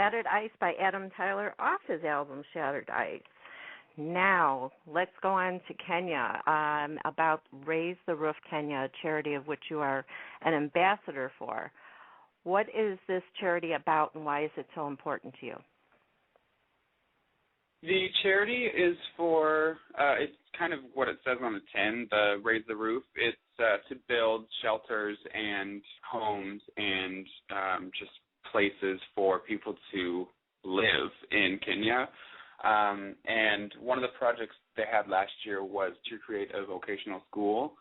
Shattered Ice by Adam Tyler off his album Shattered Ice. Now, let's go on to Kenya, about Raise the Roof Kenya, a charity of which you are an ambassador for. What is this charity about, and why is it so important to you? The charity is for, it's kind of what it says on the tin, the Raise the Roof. It's to build shelters and homes and just places for people to live in Kenya. And one of the projects they had last year was to create a vocational school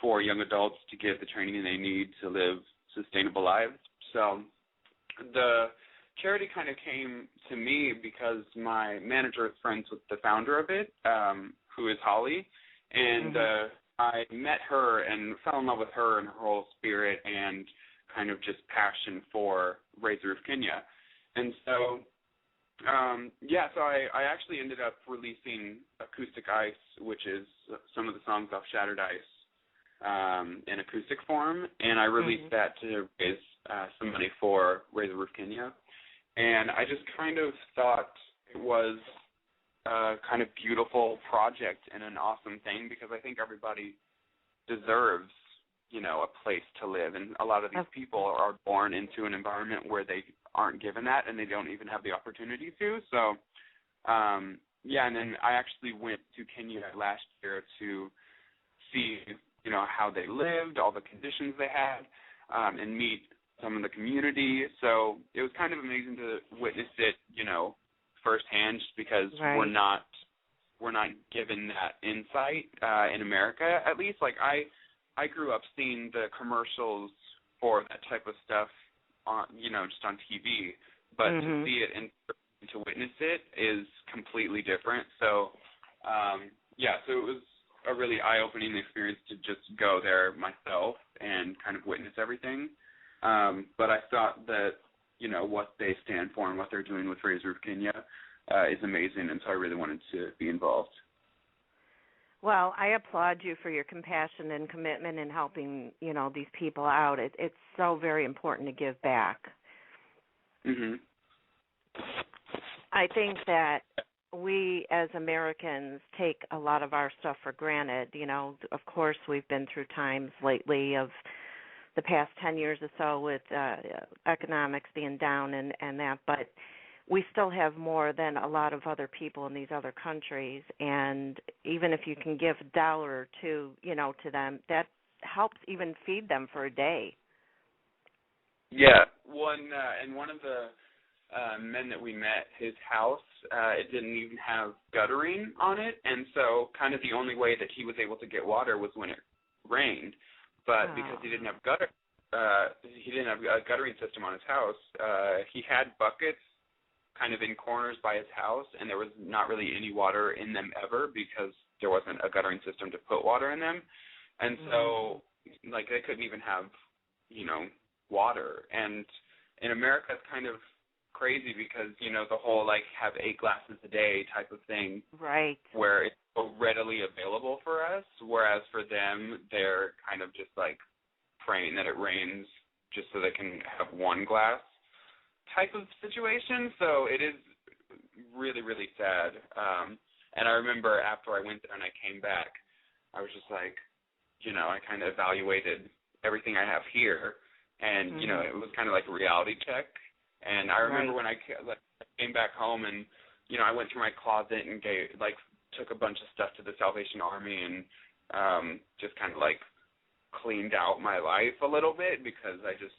for young adults to get the training they need to live sustainable lives. So the charity kind of came to me because my manager is friends with the founder of it, who is Holly, and I met her and fell in love with her and her whole spirit and kind of just passion for Raise the Roof Kenya. And so so I actually ended up releasing Acoustic Ice, which is some of the songs off Shattered Ice in acoustic form, and I released that to raise some money for Raise the Roof Kenya. And I just kind of thought it was a kind of beautiful project and an awesome thing because I think everybody deserves, a place to live. And a lot of these people are born into an environment where they aren't given that and they don't even have the opportunity to. So, and then I actually went to Kenya last year to see, how they lived, all the conditions they had, and meet some of the community. So it was kind of amazing to witness it, firsthand, just because we're not given that insight in America. At least, like I grew up seeing the commercials for that type of stuff on, just on TV, but to see it and to witness it is completely different. So, so it was a really eye-opening experience to just go there myself and kind of witness everything. But I thought that, what they stand for and what they're doing with Raise the Roof Kenya is amazing, and so I really wanted to be involved. Well, I applaud you for your compassion and commitment in helping, these people out. It's so very important to give back. I think that we as Americans take a lot of our stuff for granted. Of course, we've been through times lately of the past 10 years or so with economics being down and that, but we still have more than a lot of other people in these other countries, and even if you can give $1 or $2, to them, that helps even feed them for a day. Yeah, one of the men that we met, his house, it didn't even have guttering on it, and so kind of the only way that he was able to get water was when it rained. But because he didn't have a guttering system on his house, he had buckets kind of in corners by his house, and there was not really any water in them ever because there wasn't a guttering system to put water in them. And so, they couldn't even have, water. And in America, it's kind of crazy because, the whole, have 8 glasses a day type of thing. Right. Where it's so readily available for us, whereas for them, they're kind of just, praying that it rains just so they can have 1 glass type of situation. So it is really, really sad. And I remember after I went there and I came back, I was just I kind of evaluated everything I have here, and, it was kind of like a reality check. And I remember when I came back home and, I went through my closet and took a bunch of stuff to the Salvation Army and just kind of cleaned out my life a little bit because I just,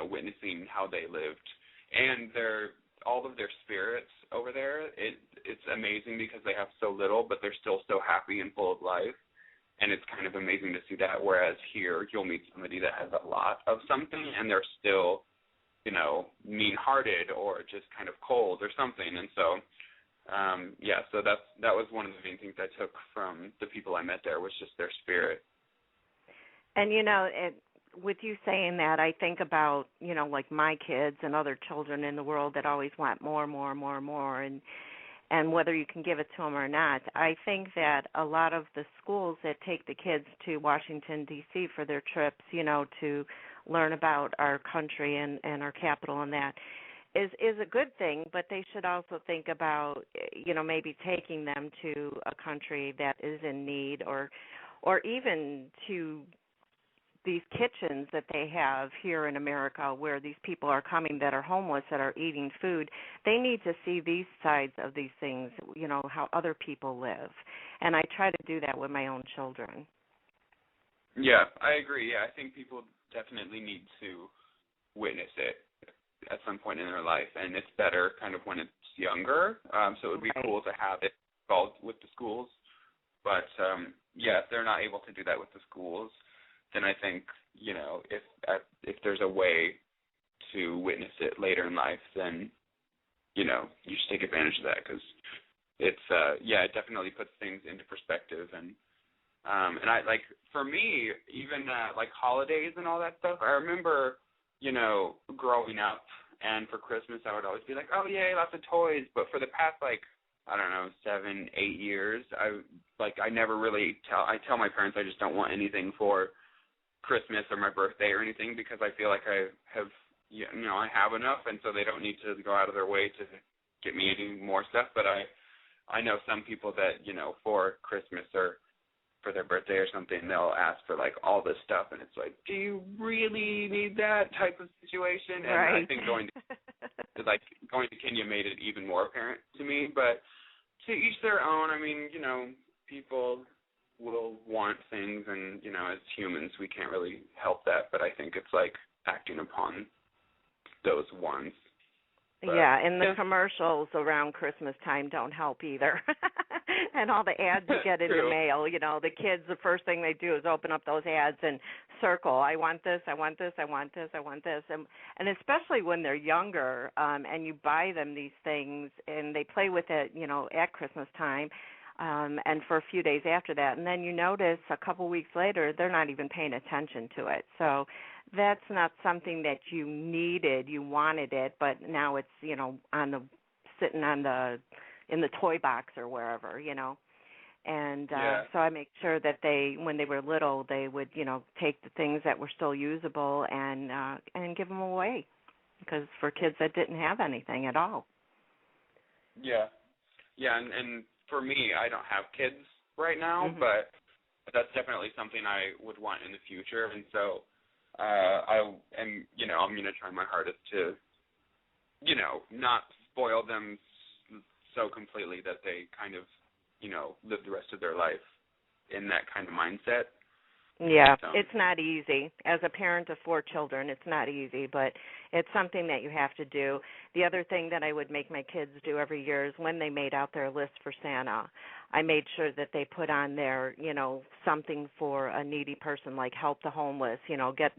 witnessing how they lived. And all of their spirits over there, it's amazing because they have so little, but they're still so happy and full of life. And it's kind of amazing to see that, whereas here you'll meet somebody that has a lot of something and they're still, mean-hearted or just kind of cold or something. And so, so that was one of the main things I took from the people I met there was just their spirit. And, with you saying that, I think about, my kids and other children in the world that always want more, and whether you can give it to them or not. I think that a lot of the schools that take the kids to Washington, D.C. for their trips, to learn about our country and our capital and that, is a good thing, but they should also think about, maybe taking them to a country that is in need, or even to these kitchens that they have here in America where these people are coming that are homeless, that are eating food. They need to see these sides of these things, how other people live. And I try to do that with my own children. Yeah, I agree. Yeah, I think people definitely need to witness it at some point in their life, and it's better kind of when it's younger. So it would be cool to have it involved with the schools. But, if they're not able to do that with the schools, then I think, if there's a way to witness it later in life, then, you should take advantage of that, because it's, it definitely puts things into perspective. And I, like, for me, even, like, holidays and all that stuff, I remember, growing up, and for Christmas I would always be like, oh, yay, lots of toys. But for the past, like, I don't know, 7, 8 years, I never really I tell my parents I just don't want anything for Christmas or my birthday or anything, because I feel like I have, I have enough, and so they don't need to go out of their way to get me any more stuff. But I know some people that, for Christmas or for their birthday or something, they'll ask for, like, all this stuff, and it's like, do you really need that type of situation? And right. I think going to Kenya made it even more apparent to me. But to each their own. I mean, people will want things, and, as humans, we can't really help that. But I think it's, like, acting upon those wants. But, yeah, and the commercials around Christmas time don't help either. And all the ads you get in the mail, the kids, the first thing they do is open up those ads and circle, I want this, I want this, I want this, I want this. And especially when they're younger, and you buy them these things and they play with it, at Christmas time, and for a few days after that. And then you notice a couple weeks later they're not even paying attention to it. So that's not something that you needed. You wanted it, but now it's, sitting in the toy box or wherever, And so I make sure that when they were little, they would, take the things that were still usable and give them away, because for kids that didn't have anything at all. Yeah. Yeah, and for me, I don't have kids right now, but that's definitely something I would want in the future. And so I'm going to try my hardest to, not spoil them so completely that they kind of, live the rest of their life in that kind of mindset. Yeah, it's not easy. As a parent of 4 children, it's not easy, but it's something that you have to do. The other thing that I would make my kids do every year is when they made out their list for Santa, I made sure that they put on there, something for a needy person, like help the homeless, get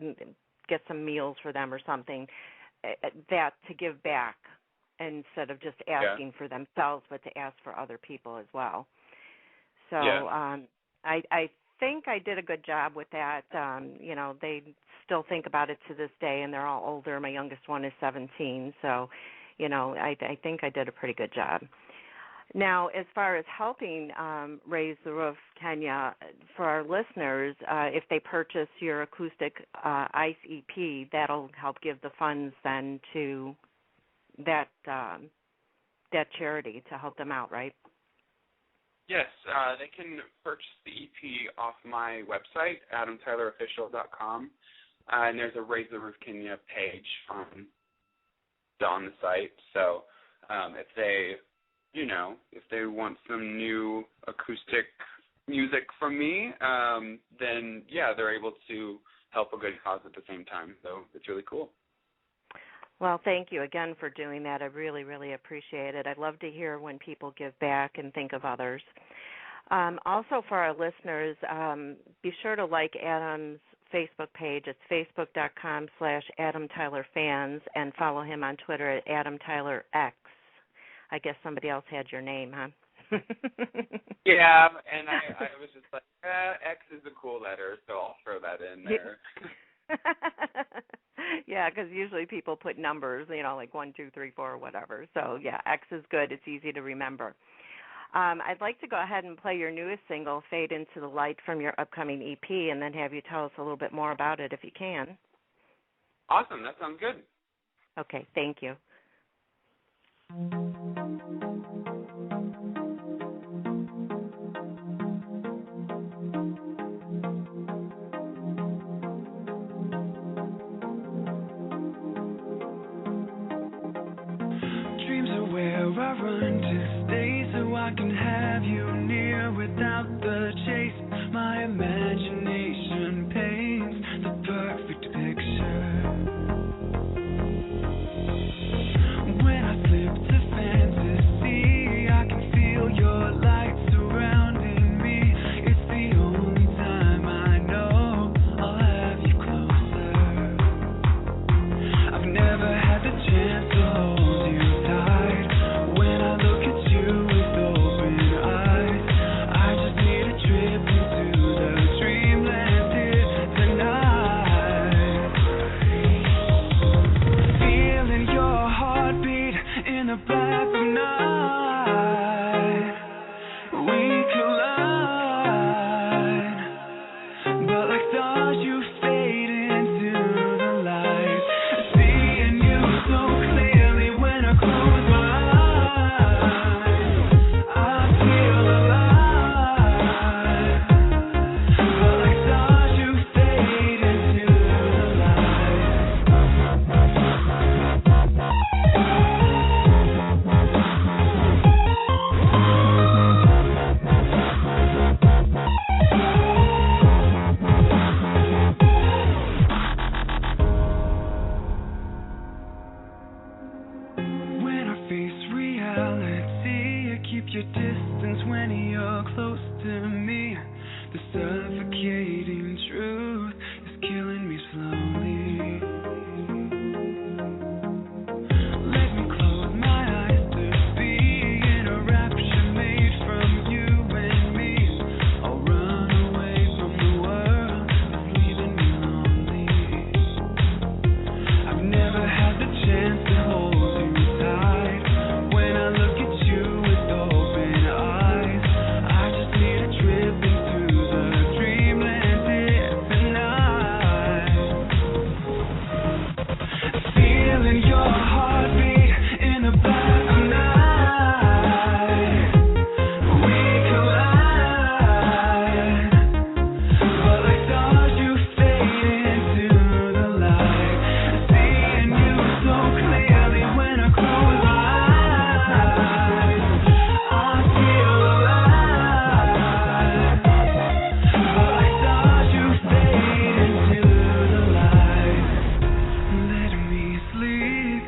some meals for them or something, that to give back instead of just asking for themselves, but to ask for other people as well. So I think I did a good job with that. They still think about it to this day, and they're all older. My youngest one is 17, so, I think I did a pretty good job. Now, as far as helping Raise the Roof, Kenya, for our listeners, if they purchase your acoustic ice EP, that'll help give the funds then to that charity to help them out, right? Yes, they can purchase the EP off my website, adamtylerofficial.com, and there's a Raise the Roof Kenya page on the site. So if they want some new acoustic music from me, then they're able to help a good cause at the same time. So it's really cool. Well, thank you again for doing that. I really, really appreciate it. I love to hear when people give back and think of others. Also, for our listeners, be sure to like Adam's Facebook page. It's facebook.com/AdamTylerFans, and follow him on Twitter at AdamTylerX. I guess somebody else had your name, huh? Yeah, and I was just like, X is a cool letter, so I'll throw that in there. Yeah, because usually people put numbers, like 1, 2, 3, 4, or whatever. So, X is good. It's easy to remember. I'd like to go ahead and play your newest single, Fade into the Light, from your upcoming EP, and then have you tell us a little bit more about it if you can. Awesome. That sounds good. Okay, thank you. Dreams are where I run to stay so I can have you near without the chase. My imagination paints the perfect picture. When I slip to fantasy, I can feel your light surrounding me. It's the only time I know I'll have you closer. I've never had the chance to hold you tight. When I look at you with open eyes, I just need a trip into the dreamland here tonight. Feeling your heartbeat in the black of night. We collide, but like stars you fade into the light. Seeing you so clearly when I close my eyes, I feel alive, but like stars you fade into the light. When I face reality, you keep your distance when you're close to me. The suffocating truth is killing me slowly. Let me close my eyes to be in a rapture made from you and me. I'll run away from the world that's leaving me lonely. I've never had the chance to hold you tight. When I look at you with open eyes, I just need a trip into the dreamland here tonight. Feeling your heartbeat in the black of night. We collide, but like stars you fade into the light. Seeing you so clearly when I close my eyes, I feel alive, but like stars you fade into the light. Let me sleep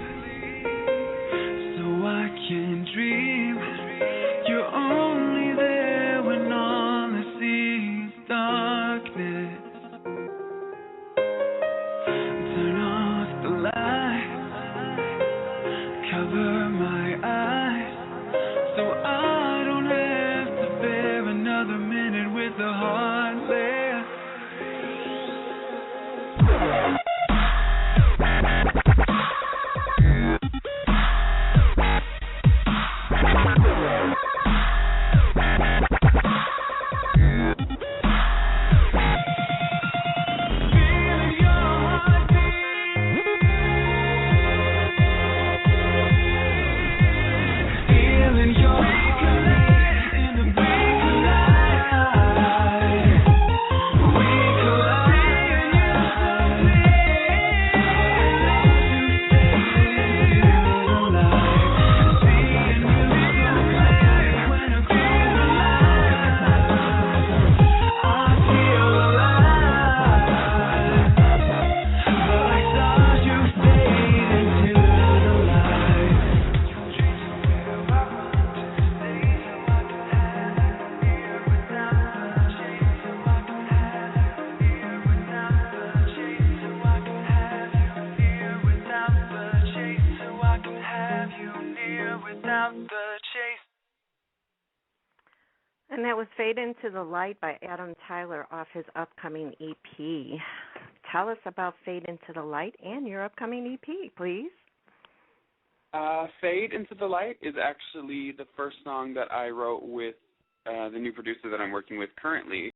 so I can dream. You're only there when all I see is darkness. Turn off the light, cover my eyes, so I don't have to bear another minute with a heartless. Feeling your heartbeat, feeling your heartbeat in the blink of light. We collide, seeing you so clearly when I close my eyes, I feel alive, but like stars you fade into the light. Dreams are where I run to stay so I can have you here without the chase, so I can have you here without the chase, so I can have you here without the chase, so I can have you near without the chase. And that was Fade Into the Light by Adam Tyler off his upcoming EP. Tell us about Fade Into the Light and your upcoming EP, please. Fade Into the Light is actually the first song that I wrote with the new producer that I'm working with currently.